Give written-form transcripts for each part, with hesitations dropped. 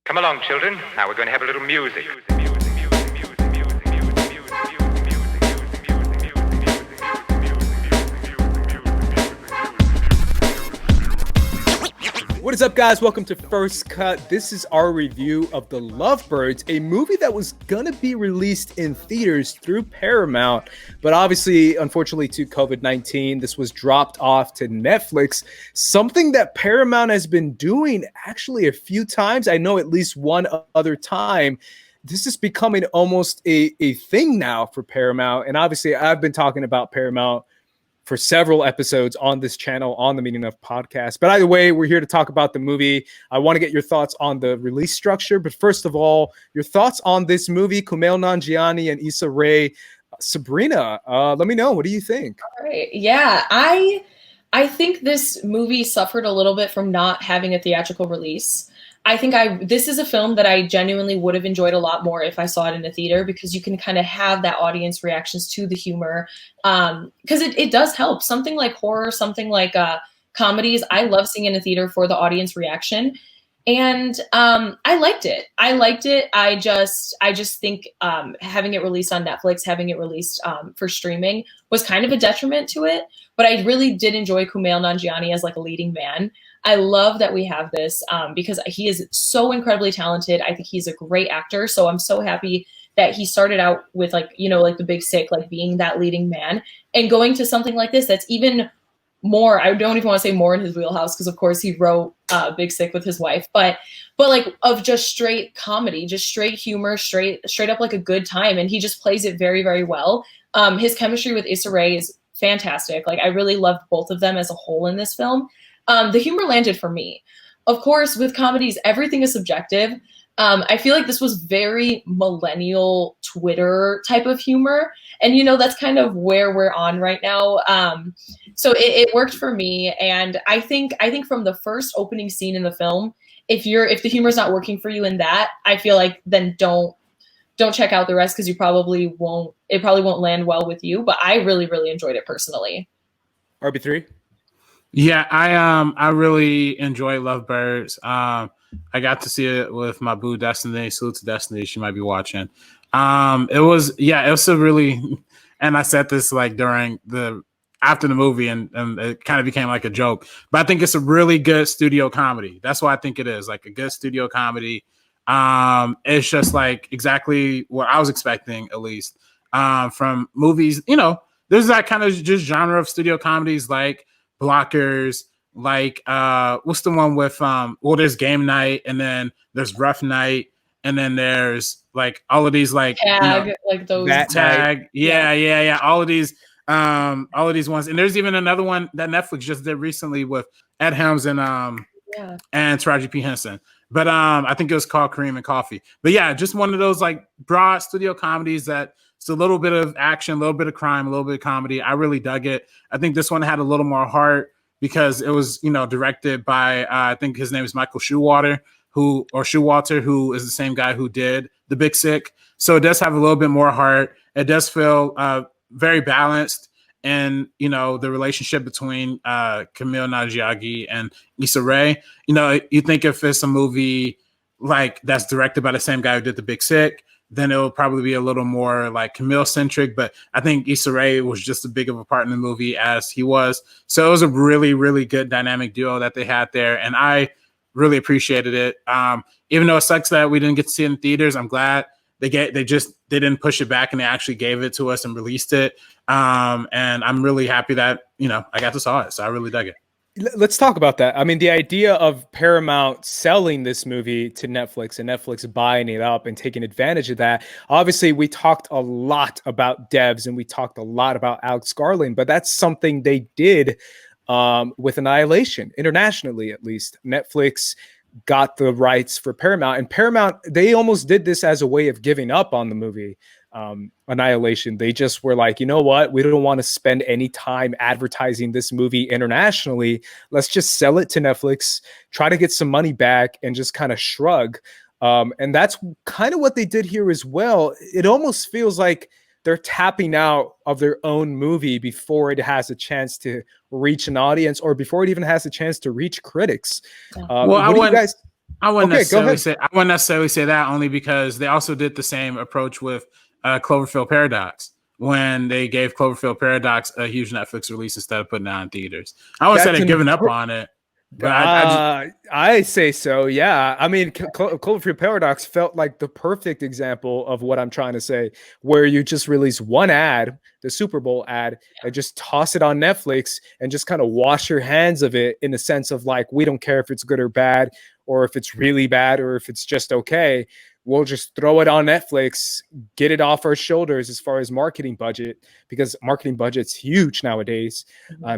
Come along, children. Now we're going to have a little music. What is up, guys? Welcome to First Cut. This is our review of The Lovebirds, a movie that was gonna be released in theaters through Paramount, but obviously, unfortunately, to COVID-19, this was dropped off to Netflix, something that Paramount has been doing actually a few times. I know at least one other time. This is becoming almost a thing now for Paramount, and obviously, I've been talking about Paramount for several episodes on this channel, on the Meaning of Podcast. But either way, we're here to talk about the movie. I want to get your thoughts on the release structure. But first of all, your thoughts on this movie, Kumail Nanjiani and Issa Rae. Sabrina, let me know. What do you think? All right. Yeah, I think this movie suffered a little bit from not having a theatrical release. I think this is a film that I genuinely would have enjoyed a lot more if I saw it in a theater, because you can kind of have that audience reactions to the humor. Because it does help. Something like horror, something like comedies, I love seeing in a theater for the audience reaction. And I liked it. I just think having it released on Netflix, having it released for streaming was kind of a detriment to it. But I really did enjoy Kumail Nanjiani as like a leading man. I love that we have this because he is so incredibly talented. I think he's a great actor. So I'm so happy that he started out with like The Big Sick, like being that leading man, and going to something like this that's even more, I don't even want to say more in his wheelhouse, because of course he wrote Big Sick with his wife, but like of just straight comedy, just straight humor, straight up like a good time. And he just plays it very, very well. His chemistry with Issa Rae is fantastic. Like I really loved both of them as a whole in this film. The humor landed for me. Of course, with comedies, everything is subjective. I feel like this was very millennial Twitter type of humor. And, that's kind of where we're on right now. So it worked for me. And I think from the first opening scene in the film, if the humor's not working for you in that, I feel like then don't check out the rest, because it probably won't land well with you. But I really, really enjoyed it personally. RB3? Yeah, I really enjoy Lovebirds. I got to see it with my boo Destiny. Salute to Destiny, she might be watching. It was a really, and I said this like after the movie, and it kind of became like a joke. But I think it's a really good studio comedy. That's what I think it is, like a good studio comedy. It's just like exactly what I was expecting, at least from movies. There's that kind of just genre of studio comedies like Blockers, like what's the one with there's Game Night, and then there's Rough Night, and then there's like all of these like Tag, like those Tag, yeah, all of these ones. And there's even another one that Netflix just did recently with Ed Helms and Taraji P. Henson. But I think it was called Cream and Coffee. But yeah, just one of those like broad studio comedies that it's a little bit of action, a little bit of crime, a little bit of comedy. I really dug it. I think this one had a little more heart because it was, directed by I think his name is Michael Showalter, who is the same guy who did The Big Sick. So it does have a little bit more heart. It does feel very balanced, and the relationship between Kumail Nanjiani and Issa Rae. You think if it's a movie like that's directed by the same guy who did The Big Sick, then it will probably be a little more like Kumail centric. But I think Issa Rae was just as big of a part in the movie as he was. So it was a really, really good dynamic duo that they had there. And I really appreciated it. Even though it sucks that we didn't get to see it in theaters, I'm glad they didn't push it back and they actually gave it to us and released it. And I'm really happy that, I got to saw it. So I really dug it. Let's talk about that. I mean, the idea of Paramount selling this movie to Netflix and Netflix buying it up and taking advantage of that. Obviously, we talked a lot about devs and we talked a lot about Alex Garland, but that's something they did with Annihilation, internationally at least. Netflix got the rights for Paramount, and Paramount, they almost did this as a way of giving up on the movie. Annihilation. They just were like, you know what? We don't want to spend any time advertising this movie internationally. Let's just sell it to Netflix, try to get some money back, and just kind of shrug. And that's kind of what they did here as well. It almost feels like they're tapping out of their own movie before it has a chance to reach an audience, or before it even has a chance to reach critics. Well, I wouldn't necessarily say that, only because they also did the same approach with Cloverfield Paradox when they gave Cloverfield Paradox a huge Netflix release instead of putting it out in theaters. I wouldn't say they're giving up on it. But I say so, yeah. I mean, Cloverfield Paradox felt like the perfect example of what I'm trying to say, where you just release one ad, the Super Bowl ad, and just toss it on Netflix and just kind of wash your hands of it in the sense of like, we don't care if it's good or bad, or if it's really bad, or if it's just okay. We'll just throw it on Netflix, get it off our shoulders as far as marketing budget, because marketing budget's huge nowadays.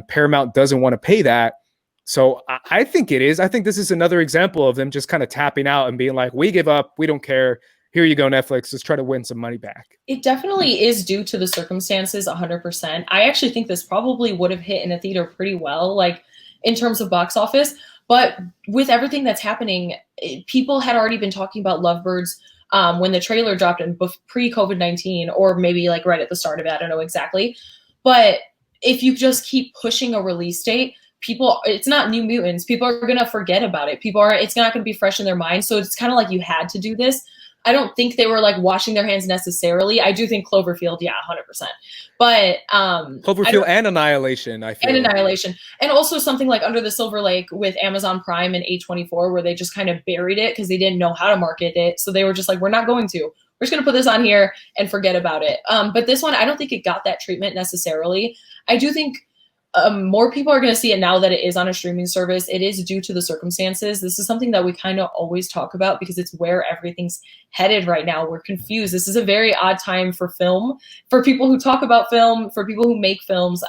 Paramount doesn't want to pay that. So I think it is. I think this is another example of them just kind of tapping out and being like, we give up. We don't care. Here you go, Netflix. Let's try to win some money back. It definitely is due to the circumstances, 100%. I actually think this probably would have hit in a theater pretty well, like in terms of box office. But with everything that's happening, people had already been talking about Lovebirds when the trailer dropped in pre-COVID-19, or maybe like right at the start of it. I don't know exactly. But if you just keep pushing a release date, it's not New Mutants. People are going to forget about it. It's not going to be fresh in their mind. So it's kind of like you had to do this. I don't think they were like washing their hands necessarily. I do think Cloverfield, yeah, 100%. But Cloverfield and Annihilation, I feel. And Annihilation. And also something like Under the Silver Lake with Amazon Prime and A24, where they just kind of buried it because they didn't know how to market it. So they were just like, we're not going to. We're just going to put this on here and forget about it. But this one, I don't think it got that treatment necessarily. I do think more people are going to see it now that it is on a streaming service. It is due to the circumstances. This is something that we kind of always talk about because it's where everything's headed right now. We're confused. This is a very odd time for film, for people who talk about film, for people who make films.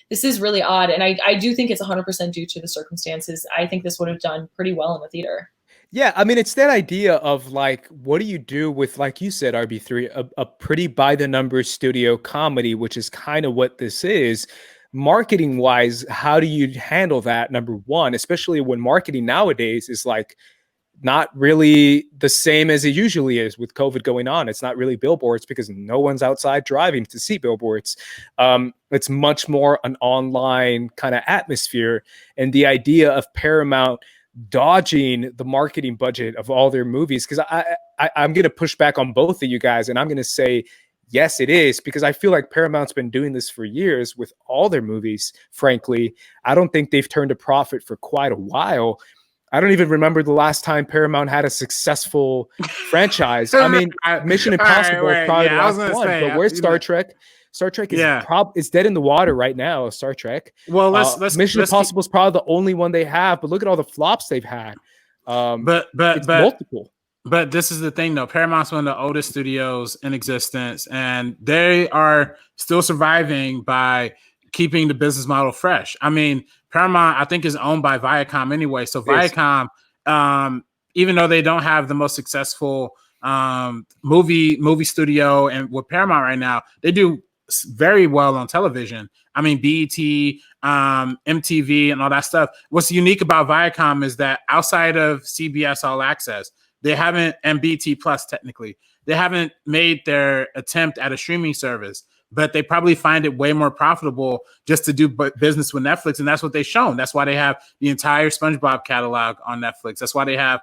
This is really odd. And I do think it's 100% due to the circumstances. I think this would have done pretty well in the theater. Yeah, I mean, it's that idea of like, what do you do with, like you said, RB3, a pretty by the numbers studio comedy, which is kind of what this is. Marketing wise, how do you handle that? Number one, especially when marketing nowadays is like not really the same as it usually is with COVID going on. It's not really billboards because no one's outside driving to see billboards. It's much more an online kind of atmosphere. And the idea of Paramount dodging the marketing budget of all their movies, because I'm going to push back on both of you guys, and I'm going to say, yes, it is, because I feel like Paramount's been doing this for years with all their movies, frankly. I don't think they've turned a profit for quite a while. I don't even remember the last time Paramount had a successful franchise. I mean, Mission Impossible is probably the last one, but where's Star Trek? Star Trek is dead in the water right now, Star Trek. Well, Mission Impossible is probably the only one they have, but look at all the flops they've had. But multiple. But this is the thing, though. Paramount's one of the oldest studios in existence, and they are still surviving by keeping the business model fresh. I mean, Paramount, I think, is owned by Viacom anyway. So Viacom, even though they don't have the most successful movie studio, and with Paramount right now, they do very well on television. I mean, BET, MTV, and all that stuff. What's unique about Viacom is that outside of CBS All Access, they haven't, and BT Plus technically, they haven't made their attempt at a streaming service, but they probably find it way more profitable just to do business with Netflix. And that's what they've shown. That's why they have the entire SpongeBob catalog on Netflix. That's why they have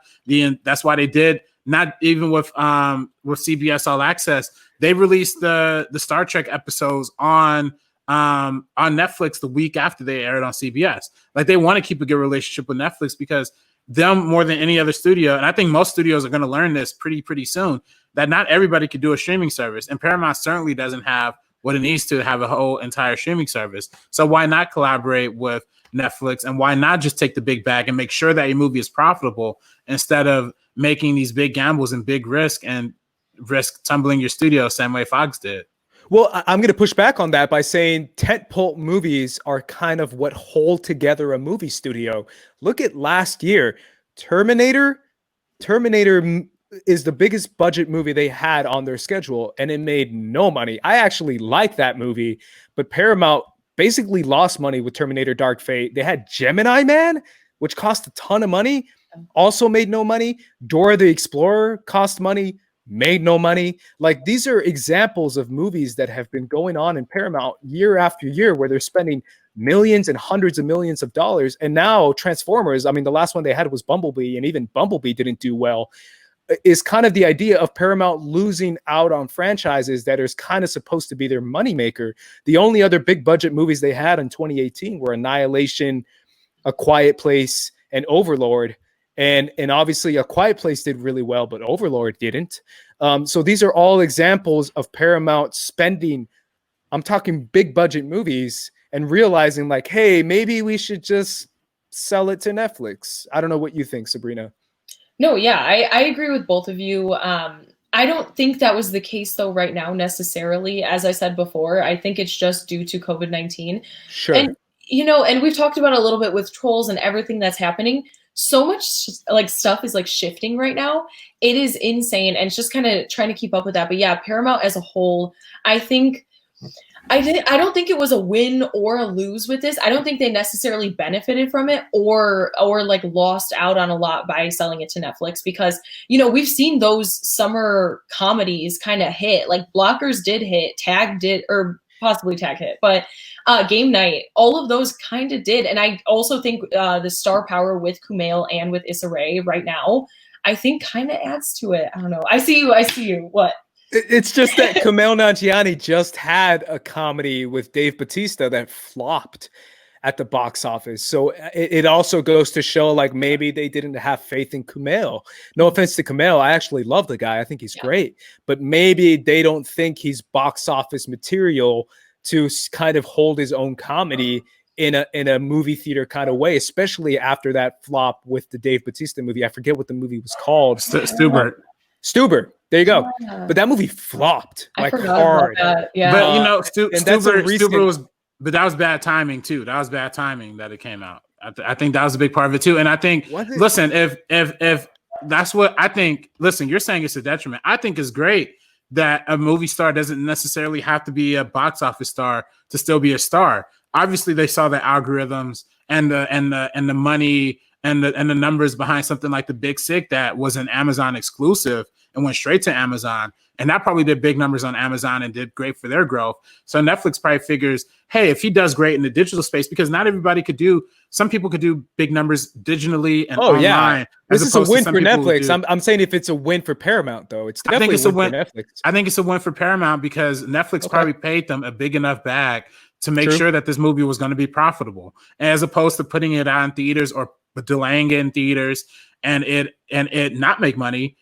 that's why they did, not even with CBS All Access, they released the Star Trek episodes on Netflix the week after they aired on CBS. Like, they want to keep a good relationship with Netflix because them, more than any other studio, and I think most studios are going to learn this pretty soon, that not everybody could do a streaming service, and Paramount certainly doesn't have what it needs to have a whole entire streaming service. So why not collaborate with Netflix, and why not just take the big bag and make sure that your movie is profitable instead of making these big gambles and big risk tumbling your studio same way Fox did? Well, I'm going to push back on that by saying tentpole movies are kind of what hold together a movie studio. Look at last year. Terminator is the biggest budget movie they had on their schedule, and it made no money. I actually like that movie, but Paramount basically lost money with Terminator Dark Fate. They had Gemini Man, which cost a ton of money, also made no money. Dora the Explorer cost money, made no money. Like, these are examples of movies that have been going on in Paramount year after year where they're spending millions and hundreds of millions of dollars. And now Transformers, I mean, the last one they had was Bumblebee, and even Bumblebee didn't do well. Is kind of the idea of Paramount losing out on franchises that is kind of supposed to be their moneymaker. The only other big budget movies they had in 2018 were Annihilation, A Quiet Place, and Overlord. And obviously A Quiet Place did really well, but Overlord didn't. So these are all examples of Paramount spending, I'm talking big budget movies, and realizing like, hey, maybe we should just sell it to Netflix. I don't know what you think, Sabrina. No, yeah, I agree with both of you. I don't think that was the case though right now necessarily. As I said before, I think it's just due to COVID-19. Sure. And and we've talked about it a little bit with Trolls and everything that's happening. So much like stuff is like shifting right now. It is insane, and it's just kind of trying to keep up with that. But yeah, Paramount as a whole, I don't think it was a win or a lose with this. I don't think they necessarily benefited from it or like lost out on a lot by selling it to Netflix, because we've seen those summer comedies kind of hit. Like Blockers did hit, Tag did, or possibly Tag hit, but Game Night, all of those kind of did. And I also think the star power with Kumail and with Issa Rae right now, I think kind of adds to it. I don't know. I see you. What? It's just that Kumail Nanjiani just had a comedy with Dave Bautista that flopped at the box office. So it also goes to show like maybe they didn't have faith in Kumail. No offense to Kumail. I actually love the guy. I think he's great. But maybe they don't think he's box office material to kind of hold his own comedy in a movie theater kind of way, especially after that flop with the Dave Bautista movie. I forget what the movie was called. Stuber. There you go. Yeah. But that movie flopped like hard. Yeah. But Stuber was, but that was bad timing too. That was bad timing that it came out. I think that was a big part of it too. And I think, listen, if that's what I think, listen, you're saying it's a detriment. I think it's great that a movie star doesn't necessarily have to be a box office star to still be a star. Obviously, they saw the algorithms and the money and the numbers behind something like The Big Sick that was an Amazon exclusive and went straight to Amazon. And that probably did big numbers on Amazon and did great for their growth. So Netflix probably figures, hey, if he does great in the digital space, because not everybody could do, some people could do big numbers digitally and online. Yeah. This is a win for Netflix. I'm saying if it's a win for Paramount, though, it's definitely a win for Netflix. I think it's a win for Paramount because Netflix probably paid them a big enough bag to make sure that this movie was going to be profitable, as opposed to putting it out in theaters or delaying it in theaters and it not make money.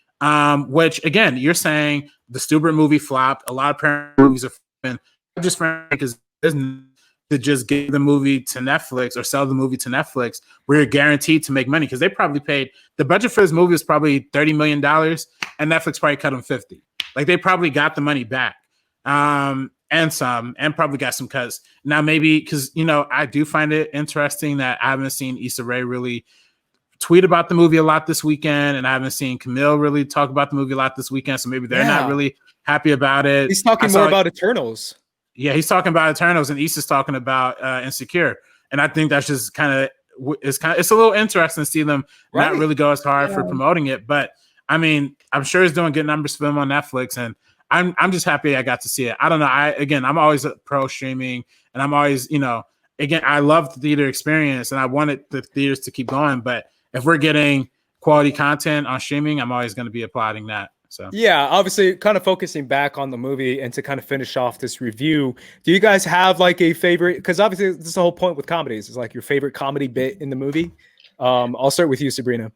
Which again, you're saying the Stuber movie flopped. A lot of Paramount movies are flopping. Just because to just give the movie to Netflix or sell the movie to Netflix, we're guaranteed to make money because they probably paid, the budget for this movie was probably $30 million and Netflix probably cut them 50. Like they probably got the money back. And some, and probably got some cuts. Now maybe because I do find it interesting that I haven't seen Issa Rae really tweet about the movie a lot this weekend, and I haven't seen Kumail really talk about the movie a lot this weekend. So maybe they're not really happy about it. He's talking more about Eternals. Yeah, he's talking about Eternals, and Issa's talking about Insecure. And I think that's just it's a little interesting to see them not really go as hard for promoting it. But I mean, I'm sure it's doing good numbers for them on Netflix, and I'm just happy I got to see it. I don't know. I'm always pro streaming, and I'm always, again, I love the theater experience, and I wanted the theaters to keep going. But if we're getting quality content on streaming, I'm always going to be applauding that. So yeah, obviously, kind of focusing back on the movie and to kind of finish off this review, do you guys have like a favorite? Because obviously, this is the whole point with comedies. Is like your favorite comedy bit in the movie. I'll start with you, Sabrina.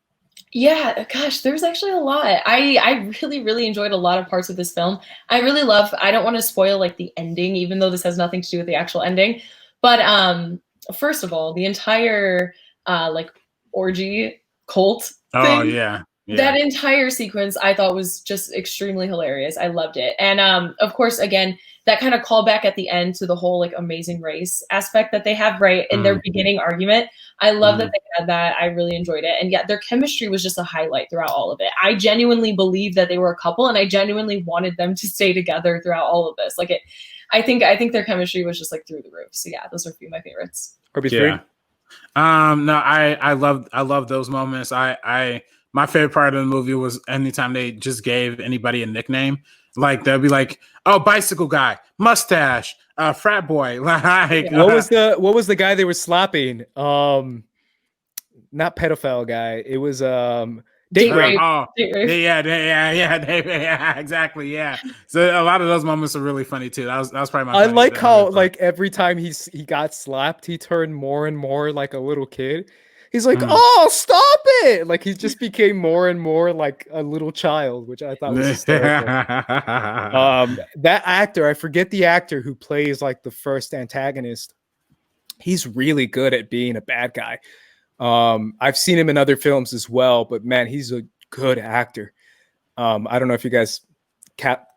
Yeah, gosh, there's actually a lot. I really, really enjoyed a lot of parts of this film. I don't want to spoil like the ending, even though this has nothing to do with the actual ending. But first of all, the entire like orgy cult thing. Oh, yeah. That entire sequence I thought was just extremely hilarious. I loved it. And of course, again, that kind of callback at the end to the whole like Amazing Race aspect that they have right in their beginning argument. I love that they had that. I really enjoyed it. And yeah, their chemistry was just a highlight throughout all of it. I genuinely believe that they were a couple, and I genuinely wanted them to stay together throughout all of this. Like I think their chemistry was just like through the roof. So yeah, those are a few of my favorites. RB3. No, I love those moments. My favorite part of the movie was anytime they just gave anybody a nickname. Like they'll be like, "Oh, bicycle guy, mustache, frat boy. Like what was the guy they were slapping? Not pedophile guy. It was date rape. Yeah, exactly. Yeah. So a lot of those moments are really funny too. That was probably my. I like how like every time he got slapped, he turned more and more like a little kid. He's like, "Oh, stop it!" Like he just became more and more like a little child, which I thought was hysterical. That actor, I forget the actor who plays like the first antagonist. He's really good at being a bad guy. I've seen him in other films as well, but man, he's a good actor. I don't know if you guys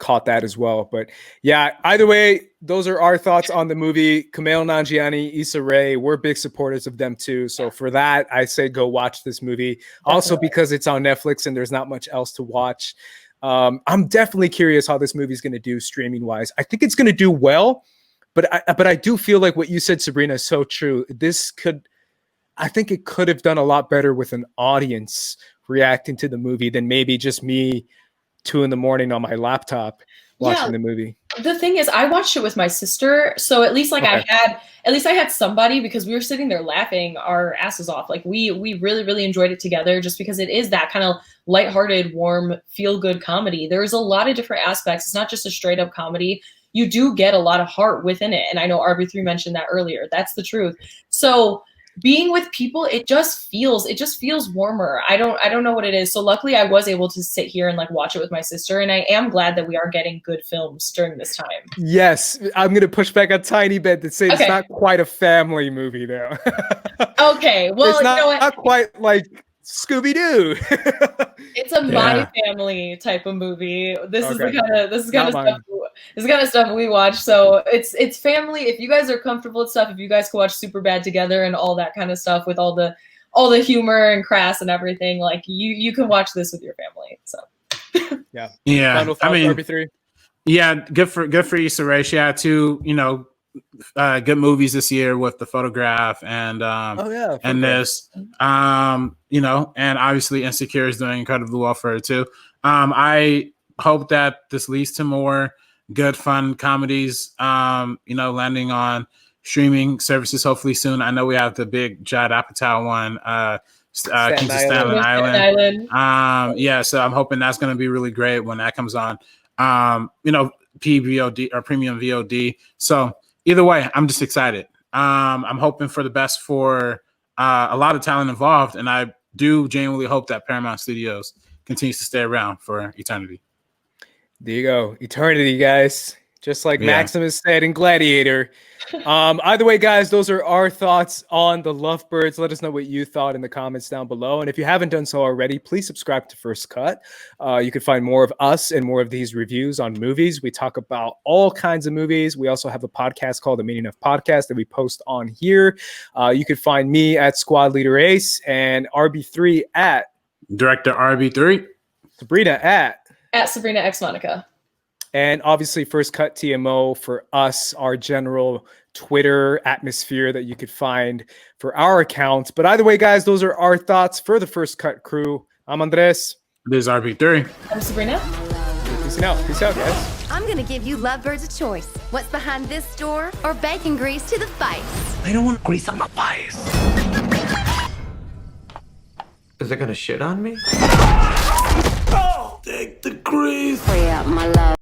caught that as well, but yeah, either way, those are our thoughts on the movie. Kumail Nanjiani, Issa Rae, we're big supporters of them too. So for that, I say go watch this movie. Definitely. Also because it's on Netflix and there's not much else to watch. I'm definitely curious how this movie is going to do streaming wise. I think it's going to do well, but I do feel like what you said, Sabrina, is so true. I think it could have done a lot better with an audience reacting to the movie than maybe just me 2 a.m. on my laptop watching the movie. The thing is, I watched it with my sister, so at least like I had somebody, because we were sitting there laughing our asses off. Like we really, really enjoyed it together, just because it is that kind of lighthearted, warm, feel-good comedy. There's a lot of different aspects. It's not just a straight up comedy. You do get a lot of heart within it. And I know RB3 mentioned that earlier. That's the truth. So being with people, it just feels warmer. I don't know what it is. So luckily I was able to sit here and like watch it with my sister, and I am glad that we are getting good films during this time. Yes, I'm going to push back a tiny bit to say it's not quite a family movie though. Okay, well, it's not quite like Scooby-Doo. It's a my family type of movie. This is the kind of stuff we watch. So it's family. If you guys are comfortable with stuff, if you guys can watch Superbad together and all that kind of stuff with all the humor and crass and everything, like you can watch this with your family. So yeah. Final thoughts, RB3? Yeah, good for Issa Rae. She had 2, good movies this year with The Photograph and and this, and obviously Insecure is doing incredibly well for her too. I hope that this leads to more good fun comedies, landing on streaming services hopefully soon. I know we have the big Judd Apatow one, Kings of Staten Island. So I'm hoping that's going to be really great when that comes on. PVOD or premium VOD. So either way, I'm just excited. I'm hoping for the best for a lot of talent involved, and I do genuinely hope that Paramount Studios continues to stay around for eternity. There you go. Eternity, guys. Just like Maximus said in Gladiator. Either way, guys, those are our thoughts on the Lovebirds. Let us know what you thought in the comments down below. And if you haven't done so already, please subscribe to First Cut. You can find more of us and more of these reviews on movies. We talk about all kinds of movies. We also have a podcast called The Meaning of Podcast that we post on here. You can find me at Squad Leader Ace and RB3 at Director RB3. Sabrina at Sabrina X Monica. And obviously First Cut TMO for us, our general Twitter atmosphere that you could find for our accounts. But either way, guys, those are our thoughts for the First Cut crew. I'm Andres. This is RB3. I'm Sabrina. Peace out, guys. I'm going to give you Lovebirds a choice. What's behind this door or bacon grease to the face? I don't want grease on my face. Is it going to shit on me? Oh, take the grease. Free up, my love.